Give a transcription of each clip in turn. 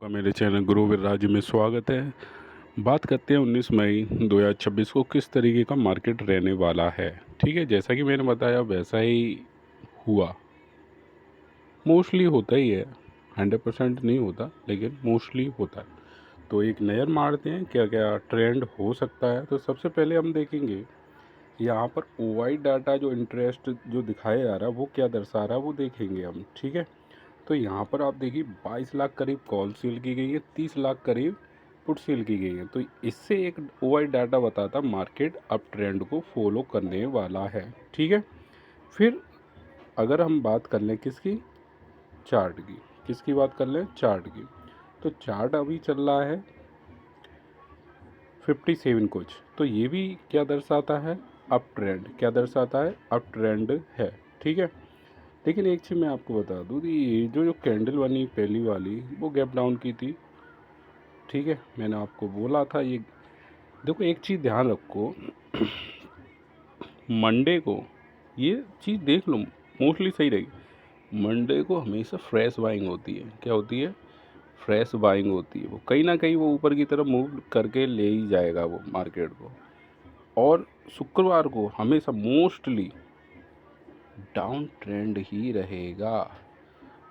का मेरे चैनल गुरु विराज में स्वागत है। बात करते हैं 19 मई 2026 को किस तरीके का मार्केट रहने वाला है। ठीक है, जैसा कि मैंने बताया वैसा ही हुआ। मोस्टली होता ही है, 100% नहीं होता लेकिन मोस्टली होता है। तो एक नज़र मारते हैं क्या क्या ट्रेंड हो सकता है। तो सबसे पहले हम देखेंगे यहाँ पर ओवाई डाटा जो इंटरेस्ट जो दिखाया जा रहा है वो क्या दर्शा रहा है वो देखेंगे हम। ठीक है, तो यहाँ पर आप देखिए 22 लाख करीब कॉल सेल की गई है, 30 लाख करीब पुट सेल की गई है। तो इससे एक ओवाई डाटा बताता मार्केट अप ट्रेंड को फॉलो करने वाला है। ठीक है, फिर अगर हम बात कर लें किसकी, चार्ट की, किसकी बात कर लें, चार्ट की, तो चार्ट अभी चल रहा है 57 कुछ। तो ये भी क्या दर्शाता है, अप ट्रेंड। क्या दर्शाता है, अप ट्रेंड है। ठीक है, लेकिन एक चीज़ मैं आपको बता दूँ कि ये जो कैंडल बनी पहली वाली वो गैप डाउन की थी। ठीक है, मैंने आपको बोला था ये। देखो एक चीज़ ध्यान रखो, मंडे को ये चीज़ देख लो, मोस्टली सही रहेगी। मंडे को हमेशा फ्रेश बाइंग होती है। क्या होती है, फ्रेश बाइंग होती है। वो कहीं ना कहीं वो ऊपर की तरफ मूव करके ले ही जाएगा वो मार्केट को। और शुक्रवार को हमेशा मोस्टली डाउन ट्रेंड ही रहेगा।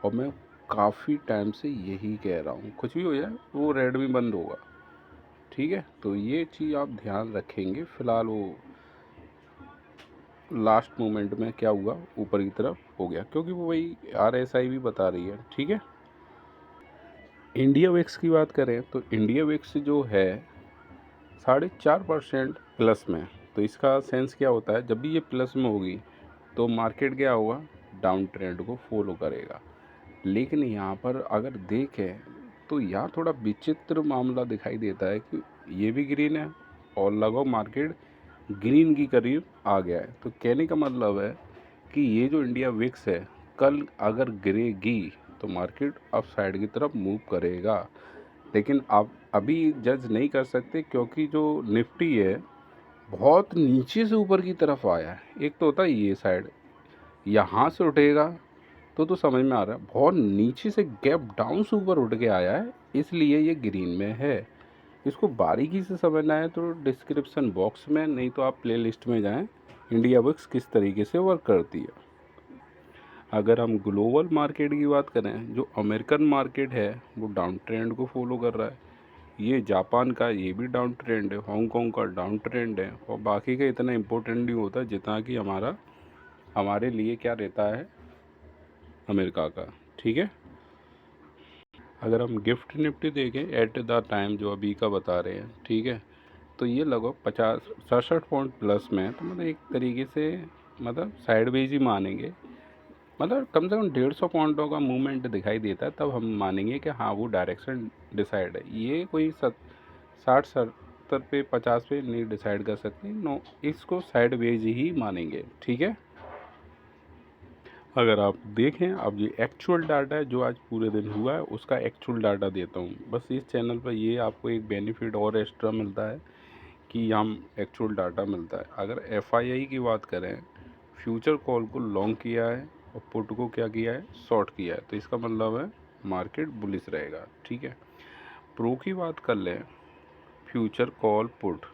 और मैं काफ़ी टाइम से यही कह रहा हूँ, कुछ भी हो जाए वो रेड में बंद होगा। ठीक है, तो ये चीज़ आप ध्यान रखेंगे। फ़िलहाल वो लास्ट मोमेंट में क्या हुआ, ऊपर की तरफ हो गया, क्योंकि वो वही RSI भी बता रही है। ठीक है, इंडिया विक्स की बात करें तो इंडिया विक्स जो है 4.5% प्लस में। तो इसका सेंस क्या होता है, जब भी ये प्लस में होगी तो मार्केट क्या होगा, डाउन ट्रेंड को फॉलो करेगा। लेकिन यहाँ पर अगर देखें तो यहाँ थोड़ा विचित्र मामला दिखाई देता है कि ये भी ग्रीन है और लगभग मार्केट ग्रीन की करीब आ गया है। तो कहने का मतलब है कि ये जो इंडिया विक्स है कल अगर गिरेगी तो मार्केट अप साइड की तरफ मूव करेगा। लेकिन आप अभी जज नहीं कर सकते, क्योंकि जो निफ्टी है बहुत नीचे से ऊपर की तरफ आया है। एक तो होता है ये साइड, यहाँ से उठेगा तो समझ में आ रहा है, बहुत नीचे से गैप डाउन से ऊपर उठ के आया है, इसलिए ये ग्रीन में है। इसको बारीकी से समझना है तो डिस्क्रिप्शन बॉक्स में, नहीं तो आप प्लेलिस्ट में जाएं, इंडिया बुक्स किस तरीके से वर्क करती है। अगर हम ग्लोबल मार्केट की बात करें, जो अमेरिकन मार्केट है वो डाउन ट्रेंड को फॉलो कर रहा है। ये जापान का ये भी डाउन ट्रेंड है, हांगकांग का डाउन ट्रेंड है, और बाकी का इतना इम्पोर्टेंट नहीं होता जितना कि हमारे लिए क्या रहता है, अमेरिका का। ठीक है, अगर हम गिफ्ट निफ्टी देखें एट द टाइम जो अभी का बता रहे हैं, ठीक है, तो ये लगभग 67 पॉइंट प्लस में है। तो मतलब एक तरीके से मतलब साइडवेज ही मानेंगे। मतलब कम से कम 150 पॉइंटों का मूवमेंट दिखाई देता है, तब हम मानेंगे कि हाँ वो डायरेक्शन डिसाइड है। ये कोई 60-70 पे 50 पे नहीं डिसाइड कर सकते, नो, इसको साइडवेज ही मानेंगे। ठीक है, अगर आप देखें, अब ये एक्चुअल डाटा है जो आज पूरे दिन हुआ है उसका एक्चुअल डाटा देता हूँ। बस इस चैनल पर ये आपको एक बेनिफिट और एक्स्ट्रा मिलता है कि हम एक्चुअल डाटा मिलता है। अगर FII की बात करें, फ्यूचर कॉल को लॉन्ग किया है और पुट को क्या किया है, शॉर्ट किया है, तो इसका मतलब है मार्केट बुलिश रहेगा। ठीक है, प्रो की बात कर लें, फ्यूचर कॉल पुट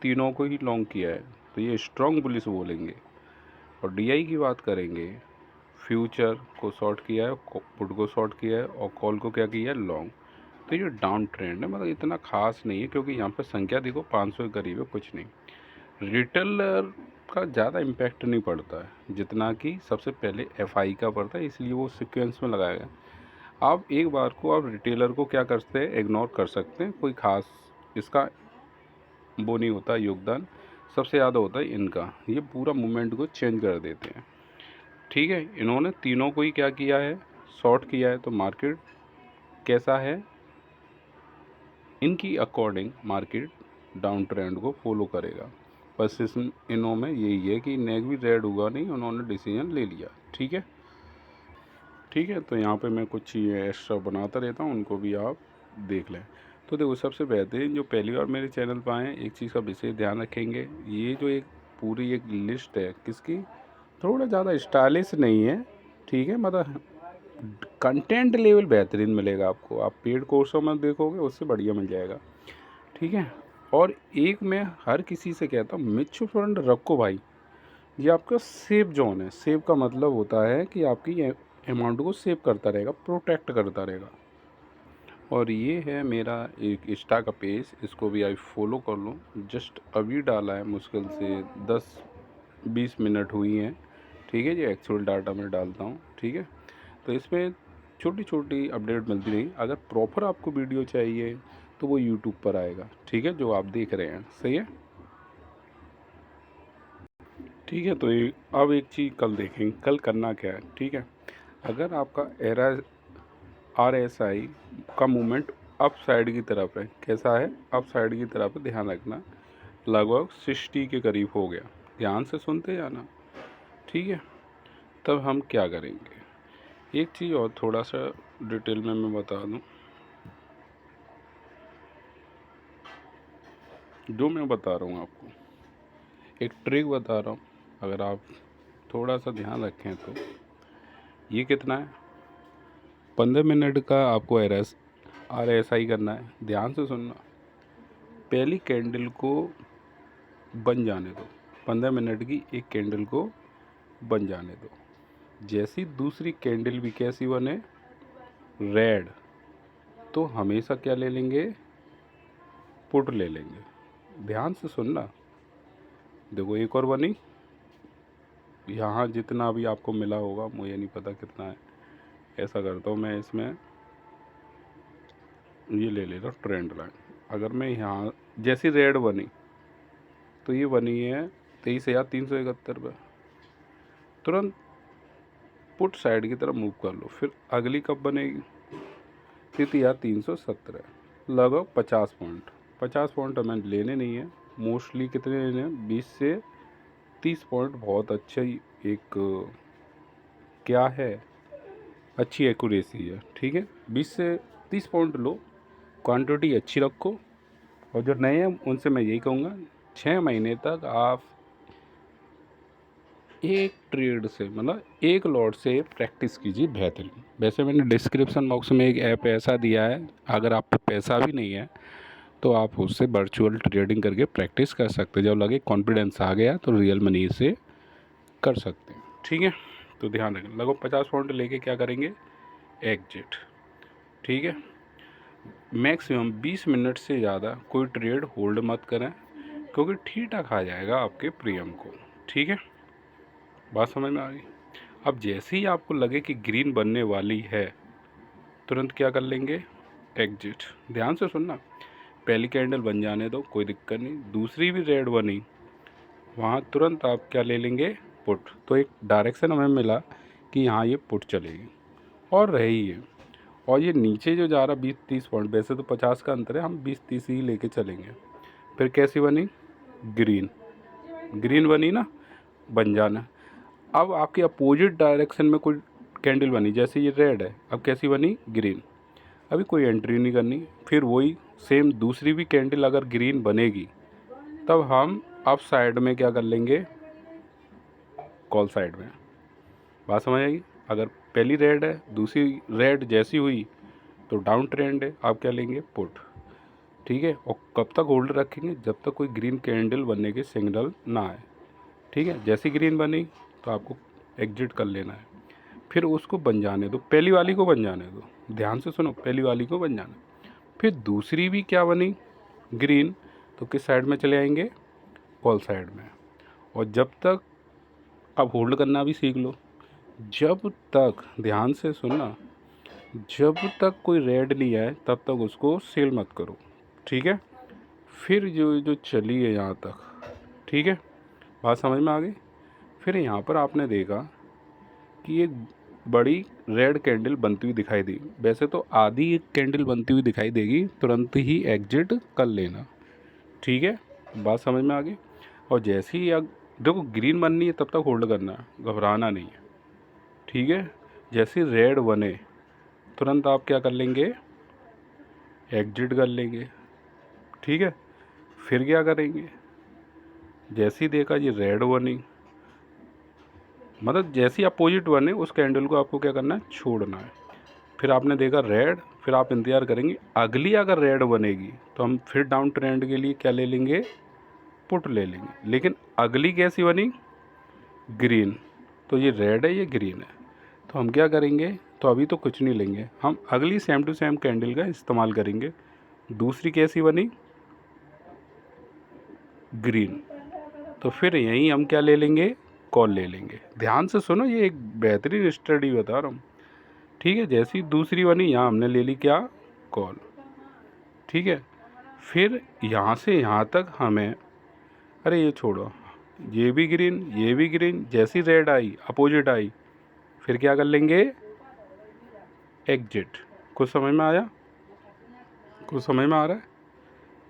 तीनों को ही लॉन्ग किया है, तो ये स्ट्रॉन्ग बुलिश बोलेंगे। और DI की बात करेंगे, फ्यूचर को शॉर्ट किया है, पुट को शॉर्ट किया है, और कॉल को क्या किया है, लॉन्ग। तो ये डाउन ट्रेंड है, मतलब इतना खास नहीं है, क्योंकि यहाँ पर संख्या देखो 500 के करीब है, कुछ नहीं। रिटेलर का ज़्यादा इम्पैक्ट नहीं पड़ता है जितना कि सबसे पहले FI का पड़ता है, इसलिए वो सीक्वेंस में लगाया गया। आप एक बार को आप रिटेलर को क्या करते हैं, इग्नोर कर सकते हैं, कोई खास इसका वो नहीं होता योगदान। सबसे ज़्यादा होता है इनका, ये पूरा मूवमेंट को चेंज कर देते हैं। ठीक है, इन्होंने तीनों को ही क्या किया है, शॉर्ट किया है। तो मार्केट कैसा है, इनकी अकॉर्डिंग मार्केट डाउन ट्रेंड को फॉलो करेगा। बस इस इनों में यही है कि नेक भी रेड हुआ नहीं, उन्होंने डिसीजन ले लिया। ठीक है, ठीक है, तो यहाँ पे मैं कुछ चीज़ें एक्स्ट्रा बनाता रहता हूँ, उनको भी आप देख लें। तो देखो सबसे बेहतरीन जो पहली बार मेरे चैनल पर आए, एक चीज़ का विशेष ध्यान रखेंगे, ये जो एक पूरी एक लिस्ट है किसकी, थोड़ा ज़्यादा स्टाइलिश नहीं है। ठीक है, मतलब कंटेंट लेवल बेहतरीन मिलेगा आपको। आप पेड कोर्सों में देखोगे उससे बढ़िया मिल जाएगा, ठीक है। और एक मैं हर किसी से कहता हूँ, म्यूचुअल फंड रखो भाई, ये आपका सेफ जोन है। सेफ का मतलब होता है कि आपकी अमाउंट को सेव करता रहेगा, प्रोटेक्ट करता रहेगा। और ये है मेरा एक इंस्टा का पेज, इसको भी आप फॉलो कर लो। जस्ट अभी डाला है, मुश्किल से 10-20 मिनट हुई हैं, ठीक है। ये एक्चुअल डाटा मैं डालता हूँ, ठीक है। तो इसमें छोटी छोटी अपडेट मिलती रही। अगर प्रॉपर आपको वीडियो चाहिए तो वो यूट्यूब पर आएगा, ठीक है, जो आप देख रहे हैं, सही है, ठीक है। तो ये अब एक चीज़ कल देखेंगे, कल करना क्या है, ठीक है। अगर आपका RSI का मूवमेंट अप साइड की तरफ है, कैसा है, अप साइड की तरफ है, ध्यान रखना, लगभग 60 के करीब हो गया, ध्यान से सुनते जाना, ठीक है। तब हम क्या करेंगे, एक चीज़ और थोड़ा सा डिटेल में मैं बता दूं, जो मैं बता रहा हूँ आपको, एक ट्रिक बता रहा हूँ, अगर आप थोड़ा सा ध्यान रखें तो। ये कितना है, 15 मिनट का आपको RSI करना है, ध्यान से सुनना। पहली कैंडल को बन जाने दो, 15 मिनट की एक कैंडल को बन जाने दो। जैसी दूसरी कैंडल भी कैसी बने, रेड, तो हमेशा क्या ले लेंगे, पुट ले लेंगे। ध्यान से सुनना, देखो एक और बनी, यहाँ जितना भी आपको मिला होगा, मुझे नहीं पता कितना है। ऐसा करता हूँ मैं, इसमें ये ले लेता हूँ ट्रेंड लाइन। अगर मैं यहाँ जैसी रेड बनी, तो ये बनी है 23,371 पे, तुरंत पुट साइड की तरफ मूव कर लो। फिर अगली कब बनेगी, 23,317, लगभग 50 पॉइंट। 50 पॉइंट हमें लेने नहीं है, मोस्टली कितने लेने हैं, 20 से 30 पॉइंट। बहुत अच्छा ही एक क्या है, अच्छी एक्यूरेसी है, ठीक है। 20 से 30 पॉइंट लो, क्वांटिटी अच्छी रखो। और जो नए हैं उनसे मैं यही कहूँगा, 6 महीने तक आप एक ट्रेड से, मतलब एक लॉट से प्रैक्टिस कीजिए बेहतरीन। वैसे मैंने डिस्क्रिप्शन बॉक्स में एक ऐप ऐसा दिया है, अगर आप पे पैसा भी नहीं है तो आप उससे वर्चुअल ट्रेडिंग करके प्रैक्टिस कर सकते हैं। जब लगे कॉन्फिडेंस आ गया तो रियल मनी से कर सकते हैं, ठीक है। तो ध्यान रखें, लगभग 50 पॉइंट लेके क्या करेंगे, एग्जिट, ठीक है। मैक्सिमम 20 मिनट से ज़्यादा कोई ट्रेड होल्ड मत करें, क्योंकि ठीठा खा जाएगा आपके प्रीमियम को, ठीक है। बात समझ में आ गई। अब जैसे ही आपको लगे कि ग्रीन बनने वाली है, तुरंत क्या कर लेंगे, एग्जिट। ध्यान से सुनना, पहली कैंडल बन जाने दो, कोई दिक्कत नहीं। दूसरी भी रेड बनी, वहाँ तुरंत आप क्या ले लेंगे, पुट। तो एक डायरेक्शन हमें मिला कि यहाँ ये पुट चलेगी और रही है। और ये नीचे जो जा रहा 20-30 पॉइंट, वैसे तो 50 का अंतर है, हम 20-30 ही लेके चलेंगे। फिर कैसी बनी, ग्रीन, ग्रीन बनी ना, बन जाना। अब आपके अपोजिट डायरेक्शन में कोई कैंडल बनी, जैसे ये रेड है, अब कैसी बनी, ग्रीन। अभी कोई एंट्री नहीं करनी, फिर वही सेम दूसरी भी कैंडल अगर ग्रीन बनेगी, तब हम अप साइड में क्या कर लेंगे, कॉल साइड में। बात समझ आएगी। अगर पहली रेड है, दूसरी रेड जैसी हुई तो डाउन ट्रेंड है, आप क्या लेंगे, पुट, ठीक है। और कब तक होल्ड रखेंगे, जब तक कोई ग्रीन कैंडल बनने के सिग्नल ना आए, ठीक है। जैसी ग्रीन बनी तो आपको एग्जिट कर लेना है, फिर उसको बन जाने दो, पहली वाली को बन जाने दो, ध्यान से सुनो, पहली वाली को बन जाना। फिर दूसरी भी क्या बनी, ग्रीन, तो किस साइड में चले आएंगे, कॉल साइड में। और जब तक, अब होल्ड करना भी सीख लो, जब तक, ध्यान से सुनना, जब तक कोई रेड नहीं आए तब तक उसको सेल मत करो, ठीक है। फिर जो जो चली है यहाँ तक, ठीक है, बात समझ में आ गई। फिर यहाँ पर आपने देखा कि एक बड़ी रेड कैंडल बनती हुई दिखाई दी, वैसे तो आधी एक कैंडल बनती हुई दिखाई देगी, तुरंत ही एग्जिट कर लेना, ठीक है। बात समझ में आ गई। और जैसे ही देखो ग्रीन बननी है तब तक होल्ड करना है, घबराना नहीं है, ठीक है। जैसे रेड बने तुरंत आप क्या कर लेंगे, एग्जिट कर लेंगे, ठीक है। फिर क्या करेंगे, जैसे ही देखा ये रेड बनी, मतलब जैसी अपोजिट बने उस कैंडल को आपको क्या करना है, छोड़ना है, फिर आपने देखा रेड, फिर आप इंतज़ार करेंगे अगली अगर रेड बनेगी तो हम फिर डाउन ट्रेंड के लिए क्या ले लेंगे, पुट ले लेंगे। लेकिन अगली कैसी बनी, ग्रीन, तो ये रेड है ये ग्रीन है, तो हम क्या करेंगे, तो अभी तो कुछ नहीं लेंगे, हम अगली सेम टू सेम कैंडल का इस्तेमाल करेंगे। दूसरी कैसी बनी, ग्रीन, तो फिर यहीं हम क्या ले लेंगे, कॉल ले लेंगे। ध्यान से सुनो, ये एक बेहतरीन स्टडी बता रहा हूँ, ठीक है। जैसी दूसरी बनी यहाँ हमने ले ली क्या, कॉल, ठीक है। फिर यहाँ से यहाँ तक हमें, अरे ये छोड़ो, ये भी ग्रीन ये भी ग्रीन, जैसी रेड आई अपोजिट आई, फिर क्या कर लेंगे, एग्जिट। कुछ समझ में आया, कुछ समझ में आ रहा है।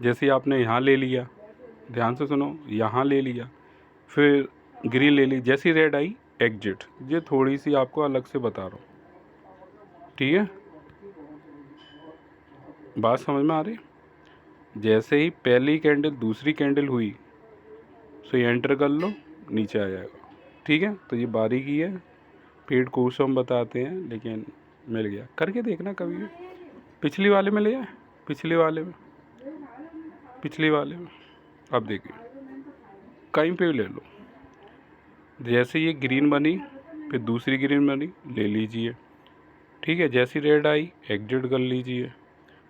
जैसे आपने यहाँ ले लिया, ध्यान से सुनो, यहाँ ले लिया, फिर ग्रीन ले ली, जैसी रेड आई एग्जिट। ये थोड़ी सी आपको अलग से बता रहा हूँ, ठीक है, बात समझ में आ रही। जैसे ही पहली कैंडल दूसरी कैंडल हुई, सो ये एंटर कर लो, नीचे आ जाएगा, ठीक है। तो ये बारीकी है, पेड कोर्स हम बताते हैं, लेकिन मिल गया, करके देखना कभी भी। पिछली वाले में ले आए, पिछले वाले में, पिछले वाले में, अब देखिए कहीं पे भी ले लो, जैसे ये ग्रीन बनी, फिर दूसरी ग्रीन बनी, ले लीजिए, ठीक है। जैसी रेड आई एग्जिट कर लीजिए,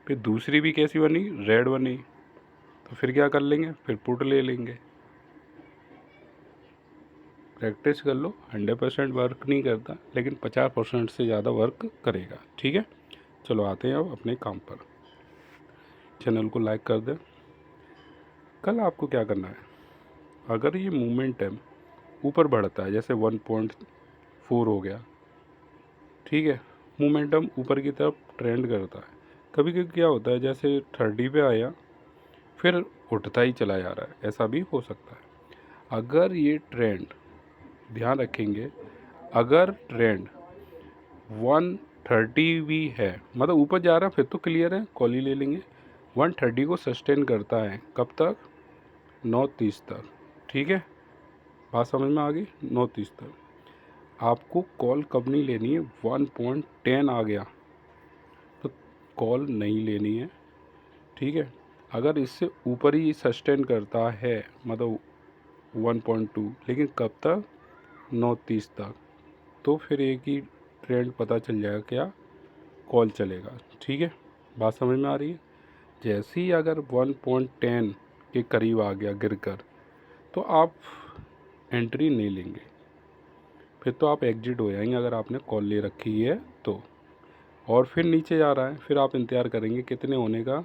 फिर दूसरी भी कैसी बनी, रेड बनी, तो फिर क्या कर लेंगे, फिर पुट ले लेंगे। प्रैक्टिस कर लो, 100% वर्क नहीं करता, लेकिन 50% से ज़्यादा वर्क करेगा, ठीक है। चलो आते हैं अब अपने काम पर। चैनल को लाइक कर दें। कल आपको क्या करना है, अगर ये मोमेंटम ऊपर बढ़ता है, जैसे 1.4 हो गया, ठीक है, मोमेंटम ऊपर की तरफ ट्रेंड करता है। कभी कभी क्या होता है, जैसे 30 पे आया, फिर उठता ही चला जा रहा है, ऐसा भी हो सकता है। अगर ये ट्रेंड, ध्यान रखेंगे, अगर ट्रेंड 130 भी है, मतलब ऊपर जा रहा है, फिर तो क्लियर है, कॉल ही ले लेंगे। 130 को सस्टेन करता है, कब तक, 9:30 तक, ठीक है, बात समझ में आ गई, 9:30 तक। आपको कॉल कब नहीं लेनी है, 1.10 आ गया तो कॉल नहीं लेनी है, ठीक है। अगर इससे ऊपर ही सस्टेन करता है, मतलब 1.2, लेकिन कब तक, 9:30 तक, तो फिर एक ही ट्रेंड पता चल जाएगा, क्या, कॉल चलेगा, ठीक है, बात समझ में आ रही है। जैसे ही अगर 1.10 के करीब आ गया गिरकर, तो आप एंट्री नहीं लेंगे, फिर तो आप एग्जिट हो जाएंगे अगर आपने कॉल ले रखी है तो। और फिर नीचे जा रहा है, फिर आप इंतज़ार करेंगे कितने होने का,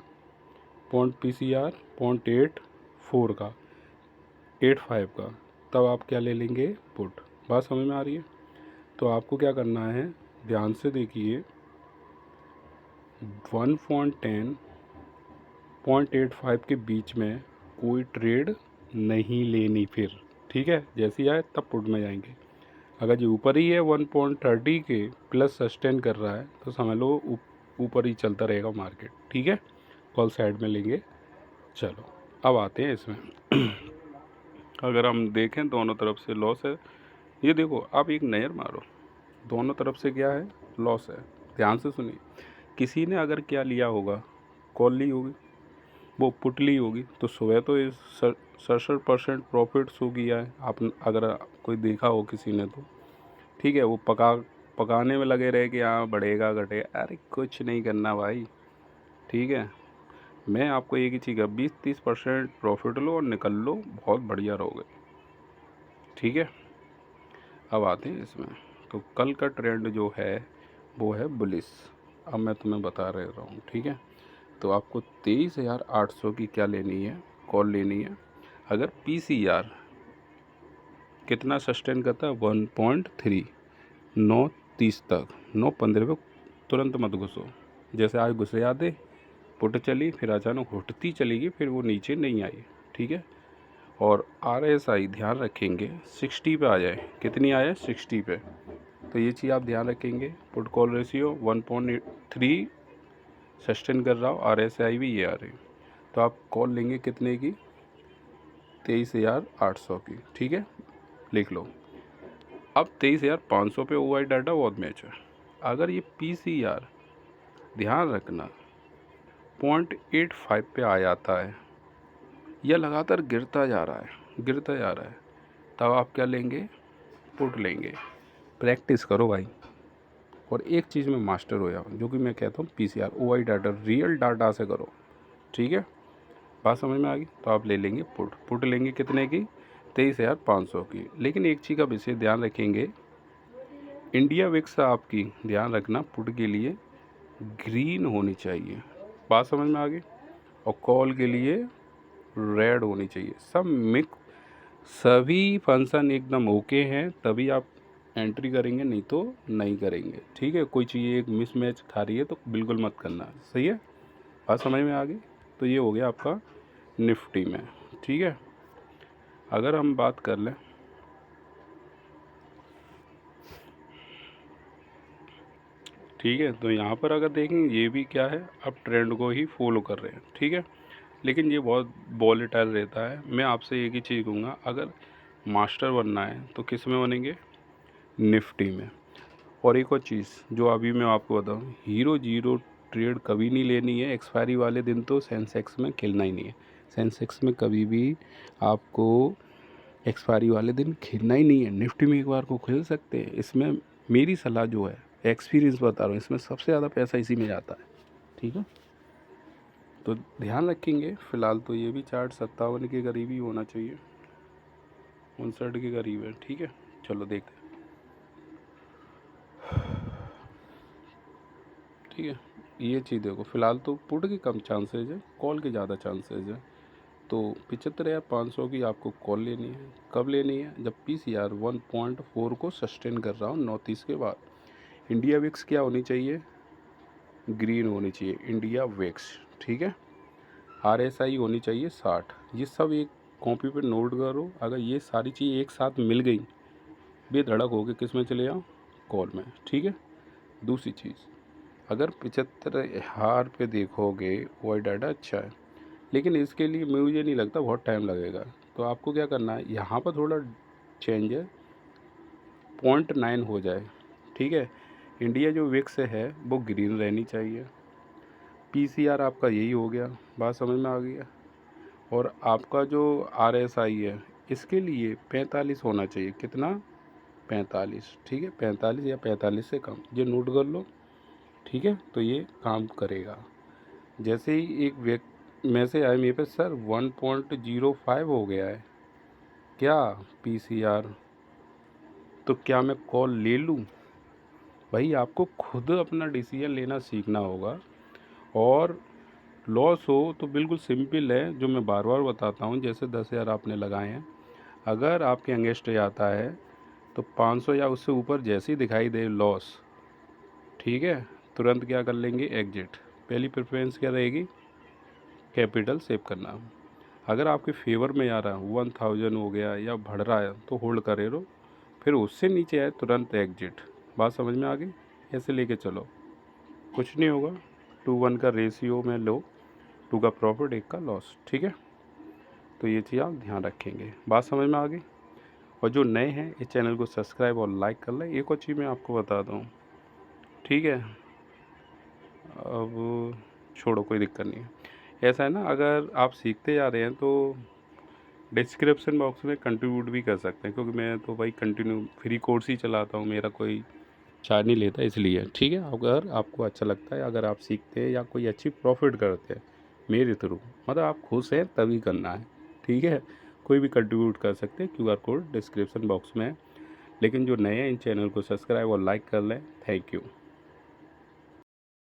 पॉइंट PCR 0.84 का, 85 का, तब आप क्या ले लेंगे, पुट। बात समझ में आ रही है। तो आपको क्या करना है, ध्यान से देखिए, 1.10 0.85 के बीच में कोई ट्रेड नहीं लेनी फिर, ठीक है। जैसे ही आए तब पुट में जाएंगे। अगर जो ऊपर ही है 1.30 के प्लस सस्टेन कर रहा है, तो समझ लो ऊपर ही चलता रहेगा मार्केट, ठीक है, कॉल साइड में लेंगे। चलो अब आते हैं इसमें। अगर हम देखें दोनों तरफ से लॉस है, ये देखो आप एक नज़र मारो, दोनों तरफ से क्या है, लॉस है। ध्यान से सुनिए, किसी ने अगर क्या लिया होगा, कॉल ली होगी, वो पुट ली होगी, तो सुबह तो इस 67% प्रॉफिट शो किया है। आप अगर कोई देखा हो किसी ने तो, ठीक है, वो पकाने में लगे रहे कि हाँ बढ़ेगा घटेगा, अरे कुछ नहीं करना भाई, ठीक है। मैं आपको एक ही चीज़ है, 20-30% प्रॉफिट लो और निकल लो, बहुत बढ़िया रहोगे, ठीक है। अब आते हैं इसमें, तो कल का ट्रेंड जो है वो है बुलिश। अब मैं तुम्हें बता रहा हूँ, ठीक है। तो आपको 23,800 की क्या लेनी है, कॉल लेनी है। अगर PCR कितना सस्टेन करता है, 1.3, 9:30 तक, 9:15 पे तुरंत मत घुसो। जैसे आज घुसे आते, पुट चली, फिर अचानक उठती चलेगी, फिर वो नीचे नहीं आई, ठीक है। और RSI ध्यान रखेंगे 60 पे आ जाए, कितनी आए, 60 पे, तो ये चीज़ आप ध्यान रखेंगे। पुट कॉल रेशियो 1.3 सस्टेन कर रहा हो, RSI भी ये आ रही, तो आप कॉल लेंगे कितने की, 23,800 की, ठीक है, लिख लो। अब 23,500 पे OI डाटा बहुत मैच है। अगर ये PCR ध्यान रखना 0.85 पे आ जाता है या लगातार गिरता जा रहा है, तब आप क्या लेंगे, पुट लेंगे। प्रैक्टिस करो भाई, और एक चीज़ में मास्टर हो जाओ, जो कि मैं कहता हूँ PCR OI data, real data से करो, ठीक है। बात समझ में आ गई? तो आप ले लेंगे पुट लेंगे कितने की, 23,500 की। लेकिन एक चीज़ का विशेष ध्यान रखेंगे, इंडिया विक्स आपकी ध्यान रखना पुट के लिए ग्रीन होनी चाहिए। बात समझ में आ गई? और कॉल के लिए रेड होनी चाहिए। सभी फंक्शन एकदम ओके हैं तभी आप एंट्री करेंगे, नहीं तो नहीं करेंगे, ठीक है। कोई चीज़ एक मिसमैच खा रही है तो बिल्कुल मत करना, सही है। बात समझ में आ गई? तो ये हो गया आपका निफ्टी में, ठीक है। अगर हम बात कर लें ठीक है, तो यहाँ पर अगर देखें ये भी क्या है, अब ट्रेंड को ही फॉलो कर रहे हैं, ठीक है। लेकिन ये बहुत वॉलेटाइल रहता है। मैं आपसे एक ही चीज़ कहूँगा, अगर मास्टर बनना है तो किस में बनेंगे, निफ्टी में। और एक और चीज़ जो अभी मैं आपको बताऊँ, हीरो जीरो ट्रेड कभी नहीं लेनी है। एक्सपायरी वाले दिन तो सेंसेक्स में खेलना ही नहीं है। सेंसेक्स में कभी भी आपको एक्सपायरी वाले दिन खेलना ही नहीं है। निफ्टी में एक बार को खेल सकते हैं। इसमें मेरी सलाह जो है, एक्सपीरियंस बता रहा हूँ, इसमें सबसे ज़्यादा पैसा इसी में जाता है, ठीक है। तो ध्यान रखेंगे। फ़िलहाल तो ये भी चार्ट 57 के करीब ही होना चाहिए, 59 के करीब है, ठीक है। चलो देखते हैं, ठीक है। ये चीज़ देखो, फ़िलहाल तो पुट के कम चांसेज है, कॉल के ज़्यादा चांसेज है। तो 75,500 की आपको कॉल लेनी है। कब लेनी है, जब पीसीआर 1.4 को सस्टेन कर रहा हूँ 29 के बाद। इंडिया विक्स क्या होनी चाहिए, ग्रीन होनी चाहिए इंडिया विक्स, ठीक है। आरएसआई होनी चाहिए 60। ये सब एक कॉपी पे नोट करो। अगर ये सारी चीज़ एक साथ मिल गई, बेधड़क होके किस में चले जाओ, कॉल में, ठीक है। दूसरी चीज़, अगर 75,000 पे देखोगे वो डाटा अच्छा है, लेकिन इसके लिए मुझे नहीं लगता बहुत टाइम लगेगा। तो आपको क्या करना है, यहाँ पर थोड़ा चेंज है, 0.9 हो जाए, ठीक है। इंडिया जो विक्स है वो ग्रीन रहनी चाहिए। पीसीआर आपका यही हो गया, बात समझ में आ गई है। और आपका जो आरएसआई है, इसके लिए 45 होना चाहिए। कितना, 45, ठीक है। 45 या 45 से कम, ये नोट कर लो, ठीक है। तो ये काम करेगा। जैसे ही एक मैसेज आया मेरे पे, सर 1.05 हो गया है क्या पीसीआर, तो क्या मैं कॉल ले लूँ? भाई आपको खुद अपना डिसीजन लेना सीखना होगा। और लॉस हो तो बिल्कुल सिंपल है, जो मैं बार बार बताता हूँ। जैसे 10,000 आपने लगाए हैं, अगर आपके अगेंस्ट जाता है तो 500 या उससे ऊपर जैसे ही दिखाई दे लॉस, ठीक है, तुरंत क्या कर लेंगे, एग्जिट। पहली प्रेफरेंस क्या रहेगी, कैपिटल सेव करना। अगर आपके फेवर में आ रहा है, 1000 हो गया या बढ़ रहा है, तो होल्ड करे रहो। फिर उससे नीचे आए तुरंत एग्जिट। बात समझ में आ गई? ऐसे लेके चलो, कुछ नहीं होगा। 2:1 का रेशियो में लो, 2 का प्रॉफिट, 1 का लॉस, ठीक है। तो ये चीज़ आप ध्यान रखेंगे। बात समझ में आ गई? और जो नए हैं इस चैनल को सब्सक्राइब और लाइक कर लें। एक और चीज़ मैं आपको बता दूँ, ठीक है। अब छोड़ो, कोई दिक्कत नहीं है। ऐसा है ना, अगर आप सीखते जा रहे हैं तो डिस्क्रिप्शन बॉक्स में कंट्रीब्यूट भी कर सकते हैं, क्योंकि मैं तो भाई कंटिन्यू फ्री कोर्स ही चलाता हूँ, मेरा कोई चार्ज नहीं लेता, इसलिए, ठीक है। अगर आपको अच्छा लगता है, अगर आप सीखते हैं या कोई अच्छी प्रॉफिट करते हैं मेरे थ्रू, मतलब आप खुश हैं तभी करना है, ठीक है। कोई भी कंट्रीब्यूट कर सकते हैं, QR कोड डिस्क्रिप्शन बॉक्स में है। लेकिन जो नए हैं इन चैनल को सब्सक्राइब और लाइक कर लें। Thank you.